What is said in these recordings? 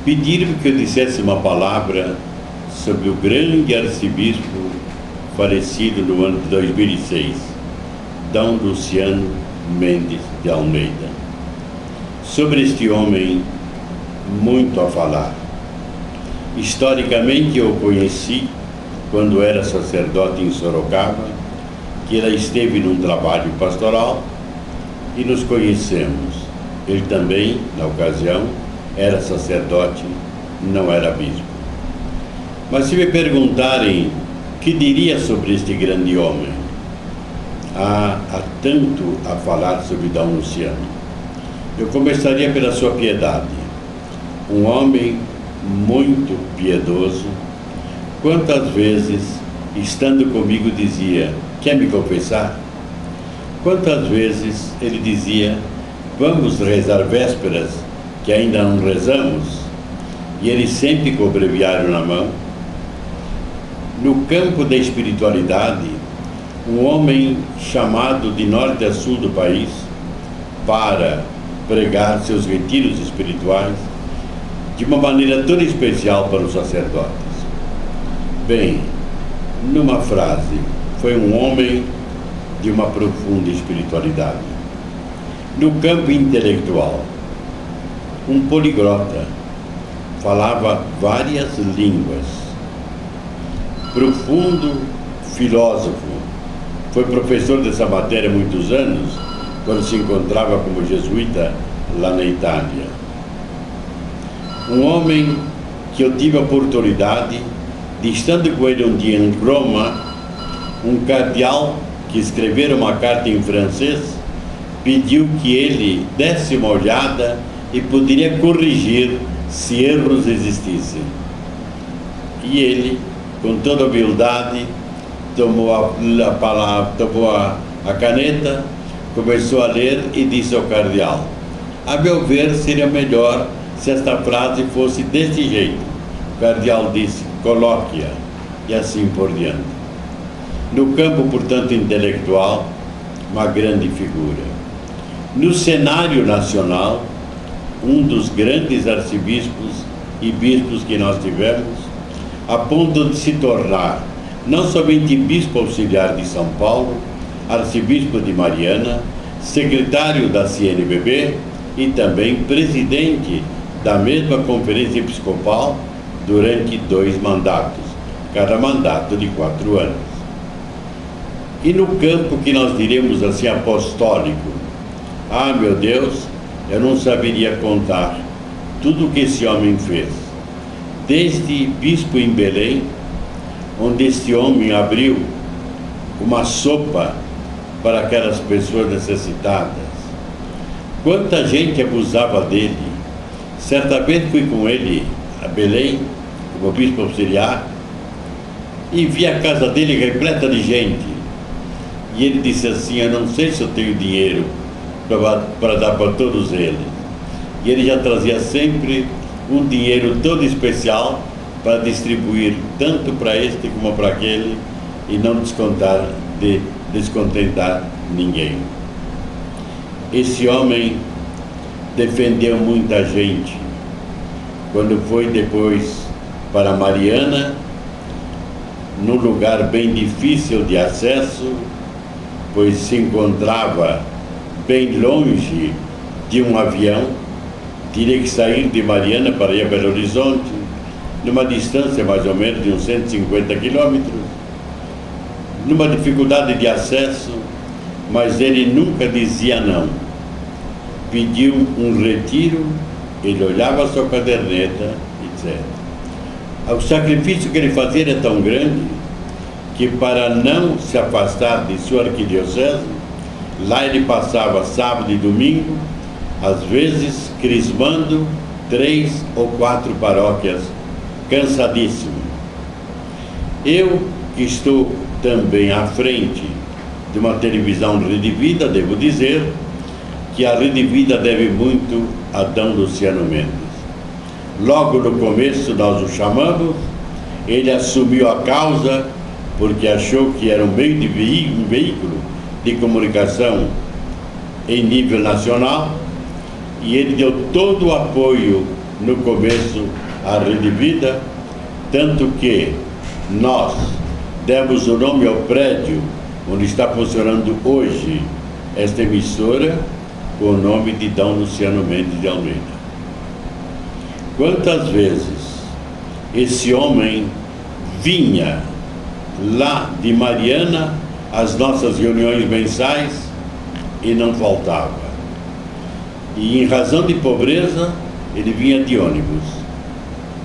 pediram que eu dissesse uma palavra sobre o grande arcebispo falecido no ano de 2006, D. Luciano Mendes de Almeida. Sobre este homem, muito a falar. Historicamente, eu o conheci quando era sacerdote em Sorocaba, que ele esteve num trabalho pastoral e nos conhecemos. Ele também, na ocasião, era sacerdote, não era bispo. Mas se me perguntarem o que diria sobre este grande homem, há tanto a falar sobre D. Luciano. Eu começaria pela sua piedade. Um homem muito piedoso. Quantas vezes, estando comigo, dizia: quer me confessar? Quantas vezes ele dizia: vamos rezar vésperas, que ainda não rezamos? E ele sempre com o breviário na mão. No campo da espiritualidade, um homem chamado de norte a sul do país para pregar seus retiros espirituais de uma maneira toda especial para os sacerdotes. Bem, numa frase, foi um homem de uma profunda espiritualidade. No campo intelectual, um poliglota, falava várias línguas. Profundo filósofo, foi professor dessa matéria há muitos anos, quando se encontrava como jesuíta lá na Itália. Um homem que eu tive a oportunidade de, estando com ele um dia em Roma, um cardeal que escrevera uma carta em francês, pediu que ele desse uma olhada e poderia corrigir se erros existissem. E ele, com toda humildade, tomou a palavra, tomou a caneta, começou a ler e disse ao cardeal: a meu ver, seria melhor se esta frase fosse desse jeito. O cardeal disse: coloque-a, e assim por diante. No campo, portanto, intelectual, uma grande figura. No cenário nacional, um dos grandes arcebispos e bispos que nós tivemos, a ponto de se tornar não somente bispo auxiliar de São Paulo, arcebispo de Mariana, secretário da CNBB e também presidente da mesma conferência episcopal durante 2 mandatos, cada mandato de 4 anos. E no campo que nós diremos assim apostólico, meu Deus, eu não saberia contar tudo o que esse homem fez. Desde bispo em Belém, onde este homem abriu uma sopa para aquelas pessoas necessitadas. Quanta gente abusava dele. Certa vez fui com ele a Belém, como bispo auxiliar, e vi a casa dele repleta de gente. E ele disse assim: eu não sei se eu tenho dinheiro para dar para todos eles. E ele já trazia sempre um dinheiro todo especial para distribuir tanto para este como para aquele e não descontentar ninguém. Esse homem defendeu muita gente. Quando foi depois para Mariana, num lugar bem difícil de acesso, pois se encontrava bem longe de um avião, teria que sair de Mariana para ir a Belo Horizonte, numa distância mais ou menos de uns 150 quilômetros, numa dificuldade de acesso, mas ele nunca dizia não. Pediu um retiro, ele olhava a sua caderneta, etc. O sacrifício que ele fazia era tão grande que, para não se afastar de sua arquidiocese, lá ele passava sábado e domingo, às vezes crismando 3 ou 4 paróquias, cansadíssimo. Eu, que estou também à frente de uma televisão Rede Vida, devo dizer que a Rede Vida deve muito a D. Luciano Mendes. Logo no começo nós o chamamos, ele assumiu a causa porque achou que era um meio de um veículo de comunicação em nível nacional, e ele deu todo o apoio no começo à Rede Vida, tanto que nós demos o nome ao prédio onde está funcionando hoje esta emissora, com o nome de D. Luciano Mendes de Almeida. Quantas vezes esse homem vinha lá de Mariana às nossas reuniões mensais e não faltava. E em razão de pobreza, ele vinha de ônibus.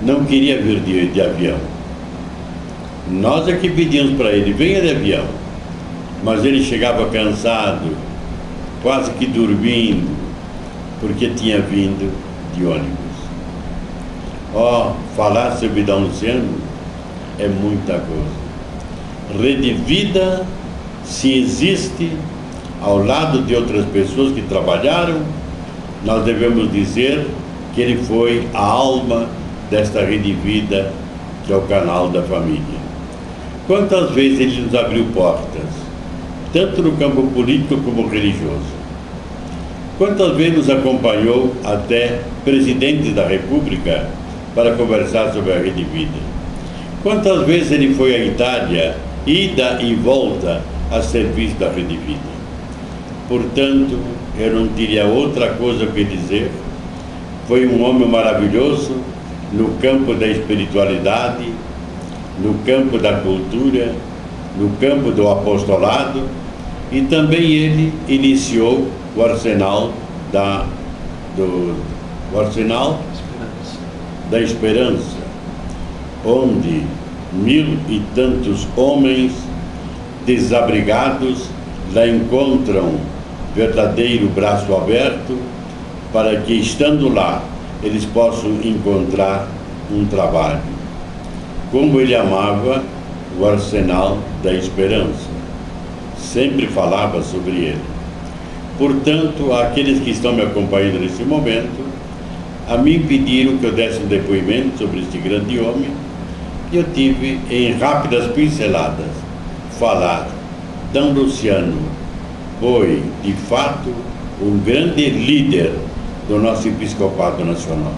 Não queria vir de avião. Nós é que pedíamos para ele, venha de avião. Mas ele chegava cansado, quase que dormindo, porque tinha vindo de ônibus. Falar sobre D. Luciano é muita coisa. Rede Vida, se existe, ao lado de outras pessoas que trabalharam, nós devemos dizer que ele foi a alma desta Rede Vida, que é o canal da família. Quantas vezes ele nos abriu portas, tanto no campo político como religioso. Quantas vezes nos acompanhou até presidente da República para conversar sobre a Rede Vida. Quantas vezes ele foi à Itália, ida e volta a serviço da Rede Vida. Portanto, eu não teria outra coisa que dizer. Foi um homem maravilhoso no campo da espiritualidade, no campo da cultura, no campo do apostolado, e também ele iniciou o Arsenal da Esperança, onde 1000 e tantos homens desabrigados lá encontram verdadeiro braço aberto para que, estando lá, eles possam encontrar um trabalho. Como ele amava o Arsenal da Esperança, sempre falava sobre ele. Portanto, aqueles que estão me acompanhando nesse momento, a mim pediram que eu desse um depoimento sobre este grande homem, e eu tive, em rápidas pinceladas, falar. D. Luciano foi, de fato, um grande líder do nosso episcopado nacional.